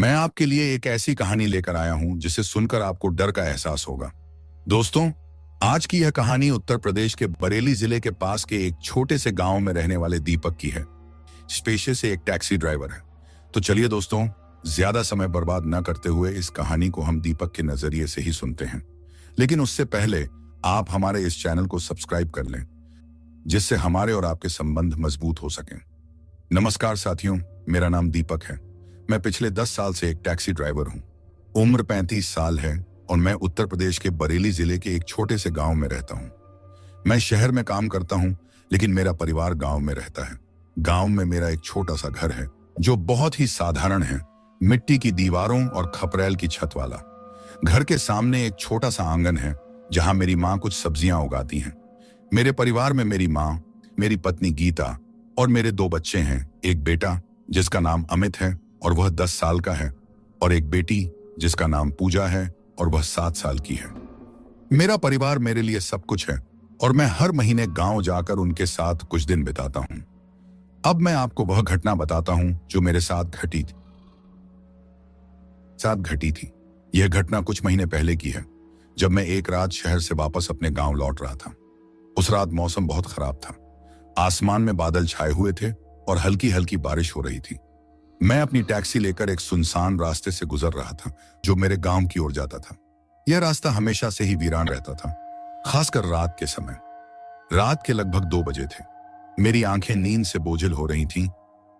मैं आपके लिए एक ऐसी कहानी लेकर आया हूं जिसे सुनकर आपको डर का एहसास होगा। दोस्तों, आज की यह कहानी उत्तर प्रदेश के बरेली जिले के पास के एक छोटे से गांव में रहने वाले दीपक की है। पेशे से एक टैक्सी ड्राइवर है। तो चलिए दोस्तों, ज्यादा समय बर्बाद न करते हुए इस कहानी को हम दीपक के नजरिए से ही सुनते हैं। लेकिन उससे पहले आप हमारे इस चैनल को सब्सक्राइब कर लें, जिससे हमारे और आपके संबंध मजबूत हो सकें। नमस्कार साथियों, मेरा नाम दीपक है। मैं पिछले 10 साल से एक टैक्सी ड्राइवर हूं। उम्र 35 साल है और मैं उत्तर प्रदेश के बरेली जिले के एक छोटे से गांव में रहता हूं। मैं शहर में काम करता हूं, लेकिन मेरा परिवार गांव में रहता है। गांव में मेरा एक छोटा सा घर है जो बहुत ही साधारण है, मिट्टी की दीवारों और खपरेल की छत वाला। घर के सामने एक छोटा सा आंगन है जहां मेरी माँ कुछ सब्जियां उगाती हैं। मेरे परिवार में मेरी माँ, मेरी पत्नी गीता और मेरे 2 बच्चे हैं। एक बेटा जिसका नाम अमित है और वह 10 साल का है, और एक बेटी जिसका नाम पूजा है और वह 7 साल की है। मेरा परिवार मेरे लिए सब कुछ है और मैं हर महीने गांव जाकर उनके साथ कुछ दिन बिताता हूं। अब मैं आपको वह घटना बताता हूं जो मेरे साथ घटी थी। यह घटना कुछ महीने पहले की है, जब मैं एक रात शहर से वापस अपने गांव लौट रहा था। उस रात मौसम बहुत खराब था। आसमान में बादल छाए हुए थे और हल्की हल्की बारिश हो रही थी। मैं अपनी टैक्सी लेकर एक सुनसान रास्ते से गुजर रहा था जो मेरे गांव की ओर जाता था। यह रास्ता हमेशा से ही वीरान रहता था, खासकर रात के समय। रात के लगभग 2 बजे थे। मेरी आंखें नींद से बोझिल हो रही थीं,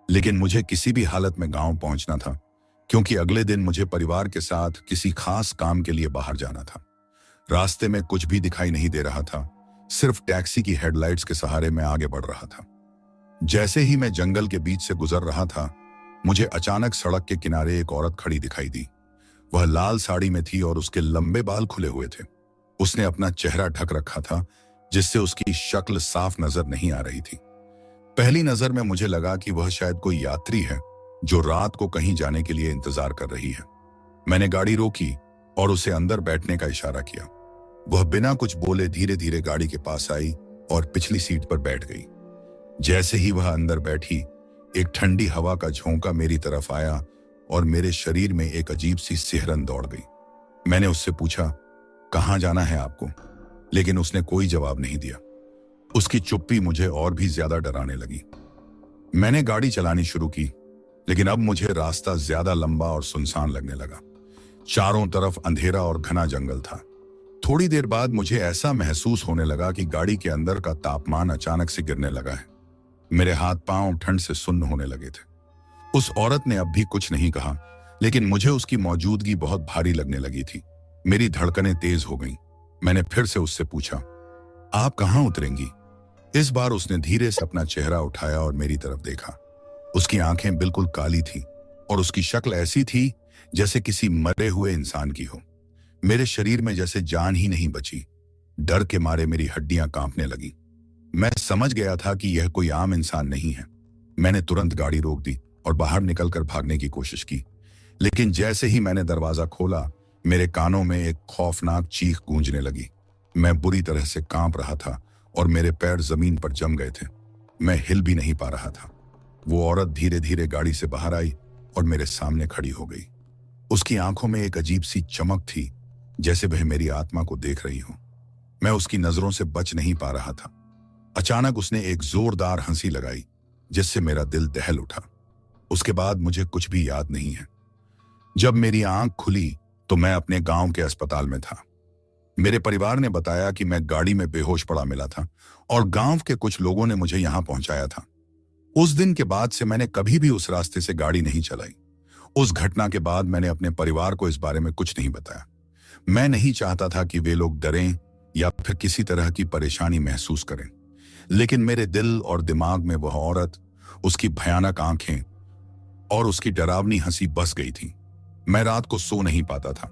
लेकिन मुझे किसी भी हालत में गांव पहुंचना था, क्योंकि अगले दिन मुझे परिवार के साथ किसी खास काम के लिए बाहर जाना था। रास्ते में कुछ भी दिखाई नहीं दे रहा था, सिर्फ टैक्सी की हेडलाइट्स के सहारे मैं आगे बढ़ रहा था। जैसे ही मैं जंगल के बीच से गुजर रहा था, मुझे अचानक सड़क के किनारे एक औरत खड़ी दिखाई दी। वह लाल साड़ी में थी और उसके लंबे बाल खुले हुए थे। उसने अपना चेहरा ढक रखा था, जिससे उसकी शक्ल साफ नजर नहीं आ रही थी। पहली नजर में मुझे लगा कि वह शायद कोई यात्री है जो रात को कहीं जाने के लिए इंतजार कर रही है। मैंने गाड़ी रोकी और उसे अंदर बैठने का इशारा किया। वह बिना कुछ बोले धीरे धीरे गाड़ी के पास आई और पिछली सीट पर बैठ गई। जैसे ही वह अंदर बैठी, एक ठंडी हवा का झोंका मेरी तरफ आया और मेरे शरीर में एक अजीब सी सिहरन दौड़ गई। मैंने उससे पूछा, कहाँ जाना है आपको? लेकिन उसने कोई जवाब नहीं दिया। उसकी चुप्पी मुझे और भी ज्यादा डराने लगी। मैंने गाड़ी चलानी शुरू की, लेकिन अब मुझे रास्ता ज्यादा लंबा और सुनसान लगने लगा। चारों तरफ अंधेरा और घना जंगल था। थोड़ी देर बाद मुझे ऐसा महसूस होने लगा कि गाड़ी के अंदर का तापमान अचानक से गिरने लगा है। मेरे हाथ पांव ठंड से सुन्न होने लगे थे। उस औरत ने अब भी कुछ नहीं कहा, लेकिन मुझे उसकी मौजूदगी बहुत भारी लगने लगी थी। मेरी धड़कनें तेज हो गईं। मैंने फिर से उससे पूछा, आप कहाँ उतरेंगी? इस बार उसने धीरे से अपना चेहरा उठाया और मेरी तरफ देखा। उसकी आंखें बिल्कुल काली थी और उसकी शक्ल ऐसी थी जैसे किसी मरे हुए इंसान की हो। मेरे शरीर में जैसे जान ही नहीं बची। डर के मारे मेरी हड्डियां कांपने लगी। मैं समझ गया था कि यह कोई आम इंसान नहीं है। मैंने तुरंत गाड़ी रोक दी और बाहर निकलकर भागने की कोशिश की, लेकिन जैसे ही मैंने दरवाजा खोला, मेरे कानों में एक खौफनाक चीख गूंजने लगी। मैं बुरी तरह से कांप रहा था और मेरे पैर जमीन पर जम गए थे। मैं हिल भी नहीं पा रहा था। वो औरत धीरे धीरे गाड़ी से बाहर आई और मेरे सामने खड़ी हो गई। उसकी आंखों में एक अजीब सी चमक थी, जैसे वह मेरी आत्मा को देख रही हो। मैं उसकी नजरों से बच नहीं पा रहा था। अचानक उसने एक जोरदार हंसी लगाई, जिससे मेरा दिल दहल उठा। उसके बाद मुझे कुछ भी याद नहीं है। जब मेरी आंख खुली तो मैं अपने गांव के अस्पताल में था। मेरे परिवार ने बताया कि मैं गाड़ी में बेहोश पड़ा मिला था और गांव के कुछ लोगों ने मुझे यहां पहुंचाया था। उस दिन के बाद से मैंने कभी भी उस रास्ते से गाड़ी नहीं चलाई। उस घटना के बाद मैंने अपने परिवार को इस बारे में कुछ नहीं बताया। मैं नहीं चाहता था कि वे लोग डरें या फिर किसी तरह की परेशानी महसूस करें। लेकिन मेरे दिल और दिमाग में वह औरत, उसकी भयानक आंखें और उसकी डरावनी हंसी बस गई थी। मैं रात को सो नहीं पाता था।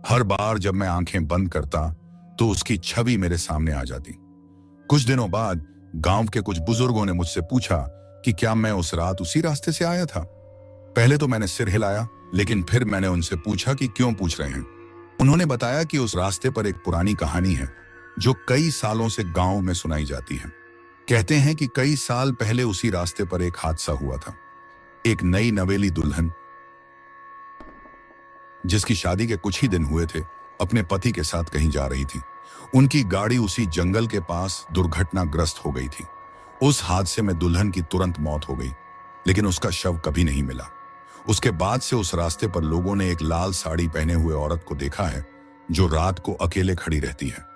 हर बार जब मैं आंखें बंद करता तो उसकी छवि मेरे सामने आ जाती। कुछ दिनों बाद गांव के कुछ बुजुर्गों ने मुझसे पूछा कि क्या मैं उस रात उसी रास्ते से आया था। पहले तो मैंने सिर हिलाया, लेकिन फिर मैंने उनसे पूछा कि क्यों पूछ रहे हैं। उन्होंने बताया कि उस रास्ते पर एक पुरानी कहानी है जो कई सालों से गांव में सुनाई जाती है। कहते हैं कि कई साल पहले उसी रास्ते पर एक हादसा हुआ था। एक नई नवेली दुल्हन जिसकी शादी के कुछ ही दिन हुए थे, अपने पति के साथ कहीं जा रही थी। उनकी गाड़ी उसी जंगल के पास दुर्घटनाग्रस्त हो गई थी। उस हादसे में दुल्हन की तुरंत मौत हो गई, लेकिन उसका शव कभी नहीं मिला। उसके बाद से उस रास्ते पर लोगों ने एक लाल साड़ी पहने हुए औरत को देखा है, जो रात को अकेले खड़ी रहती है।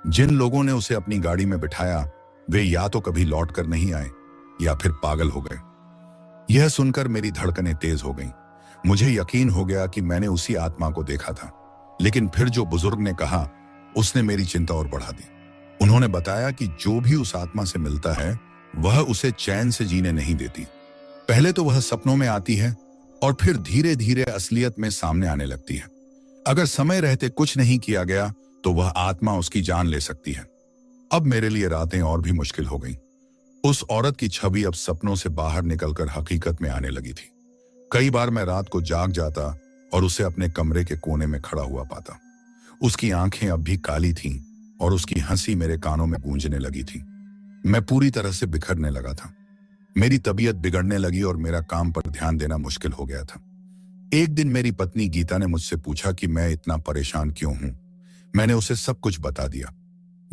जिन लोगों ने उसे अपनी गाड़ी में बिठाया, वे या तो कभी लौट कर नहीं आए या फिर पागल हो गए। यह सुनकर मेरी धड़कनें तेज हो गईं। मुझे यकीन हो गया कि मैंने उसी आत्मा को देखा था। लेकिन फिर जो बुजुर्ग ने कहा, उसने मेरी चिंता और बढ़ा दी। उन्होंने बताया कि जो भी उस आत्मा से मिलता है, वह उसे चैन से जीने नहीं देती। पहले तो वह सपनों में आती है और फिर धीरे धीरे असलियत में सामने आने लगती है। अगर समय रहते कुछ नहीं किया गया तो वह आत्मा उसकी जान ले सकती है। अब मेरे लिए रातें और भी मुश्किल हो गईं। उस औरत की छवि अब सपनों से बाहर निकलकर हकीकत में आने लगी थी। कई बार मैं रात को जाग जाता और उसे अपने कमरे के कोने में खड़ा हुआ पाता। उसकी आंखें अब भी काली थीं और उसकी हंसी मेरे कानों में गूंजने लगी थी। मैं पूरी तरह से बिखरने लगा था। मेरी तबीयत बिगड़ने लगी और मेरा काम पर ध्यान देना मुश्किल हो गया था। एक दिन मेरी पत्नी गीता ने मुझसे पूछा कि मैं इतना परेशान क्यों हूं। मैंने उसे सब कुछ बता दिया।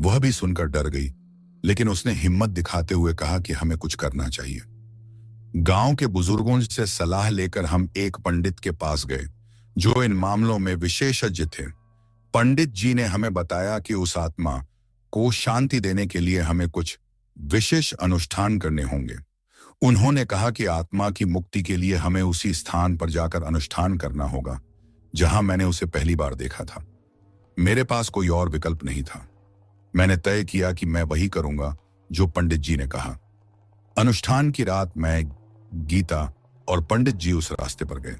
वह भी सुनकर डर गई, लेकिन उसने हिम्मत दिखाते हुए कहा कि हमें कुछ करना चाहिए। गांव के बुजुर्गों से सलाह लेकर हम एक पंडित के पास गए, जो इन मामलों में विशेषज्ञ थे। पंडित जी ने हमें बताया कि उस आत्मा को शांति देने के लिए हमें कुछ विशेष अनुष्ठान करने होंगे। उन्होंने कहा कि आत्मा की मुक्ति के लिए हमें उसी स्थान पर जाकर अनुष्ठान करना होगा जहां मैंने उसे पहली बार देखा था। मेरे पास कोई और विकल्प नहीं था। मैंने तय किया कि मैं वही करूंगा जो पंडित जी ने कहा। अनुष्ठान की रात मैं, गीता और पंडित जी उस रास्ते पर गए।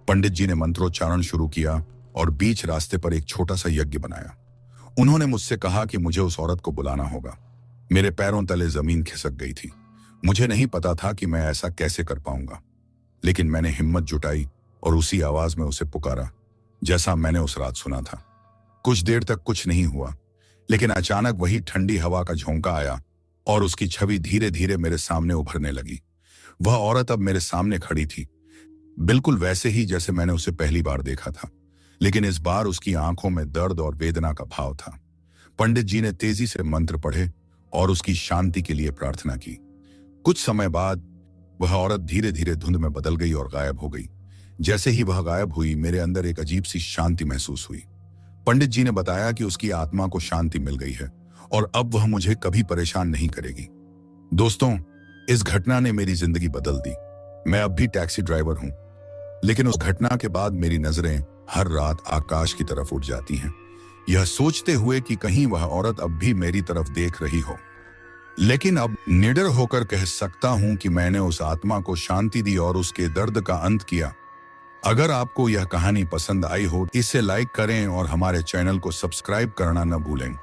पंडित जी ने मंत्रोच्चारण शुरू किया और बीच रास्ते पर एक छोटा सा यज्ञ बनाया। उन्होंने मुझसे कहा कि मुझे उस औरत को बुलाना होगा। मेरे पैरों तले जमीन खिसक गई थी। मुझे नहीं पता था कि मैं ऐसा कैसे कर पाऊंगा, लेकिन मैंने हिम्मत जुटाई और उसी आवाज में उसे पुकारा जैसा मैंने उस रात सुना था। कुछ देर तक कुछ नहीं हुआ, लेकिन अचानक वही ठंडी हवा का झोंका आया और उसकी छवि धीरे धीरे मेरे सामने उभरने लगी। वह औरत अब मेरे सामने खड़ी थी, बिल्कुल वैसे ही जैसे मैंने उसे पहली बार देखा था, लेकिन इस बार उसकी आंखों में दर्द और वेदना का भाव था। पंडित जी ने तेजी से मंत्र पढ़े और उसकी शांति के लिए प्रार्थना की। कुछ समय बाद वह औरत धीरे धीरे धुंध में बदल गई और गायब हो गई। जैसे ही वह गायब हुई, मेरे अंदर एक अजीब सी शांति महसूस हुई। पंडित जी ने बताया कि उसकी आत्मा को शांति मिल गई है और अब वह मुझे कभी परेशान नहीं करेगी। दोस्तों, इस घटना ने मेरी जिंदगी बदल दी। मैं अब भी टैक्सी ड्राइवर हूं, लेकिन उस घटना के बाद मेरी नजरें हर रात आकाश की तरफ उठ जाती हैं, यह सोचते हुए कि कहीं वह औरत अब भी मेरी तरफ देख रही हो। लेकिन अब निडर होकर कह सकता हूं कि मैंने उस आत्मा को शांति दी और उसके दर्द का अंत किया। अगर आपको यह कहानी पसंद आई हो, इसे लाइक करें और हमारे चैनल को सब्सक्राइब करना न भूलें।